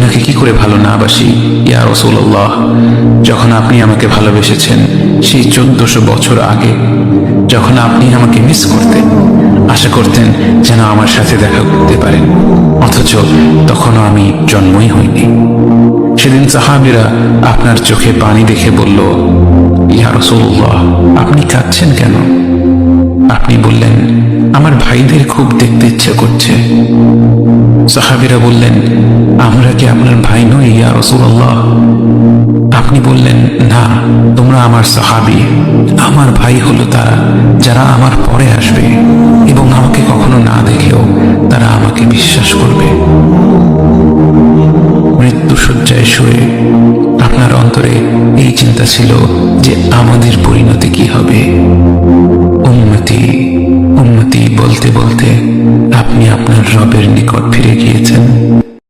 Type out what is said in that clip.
আপনাকে কি করে ভালো না বাসি ইয়া রাসূলুল্লাহ। যখন আপনি আমাকে ভালোবেসেছেন সেই 1400 বছর আগে, যখন আপনি আমাকে মিস করতেন, আশা করতেন যেন আমার সাথে দেখা করতে পারেন, অথচ তখনও আমি জন্মই হইনি। সেদিন সাহাবীরা আপনার চোখে পানি দেখে বলল, ইয়া রাসূলুল্লাহ, আপনি কাঁদছেন কেন? আপনি বললেন, আমার ভাইদের খুব দেখতে ইচ্ছে করছে। সাহাবীরা বললেন, আমরা কি আপনার ভাই নই ইয়া রাসূলুল্লাহ? আপনি বললেন, না, তোমরা আমার সাহাবী। আমার ভাই হলো তারা যারা আমার পরে আসবে এবং আমাকে কখনো না দেখলেও তারা আমাকে বিশ্বাস করবে। মৃত্যু শয্যায় শুয়ে আপনার অন্তরে এই চিন্তা ছিল যে আমাদের পরিণতি কি হবে। উম্মতি উম্মতি বলতে বলতে আপনি আপনার রবের নিকট ফিরে গিয়েছেন।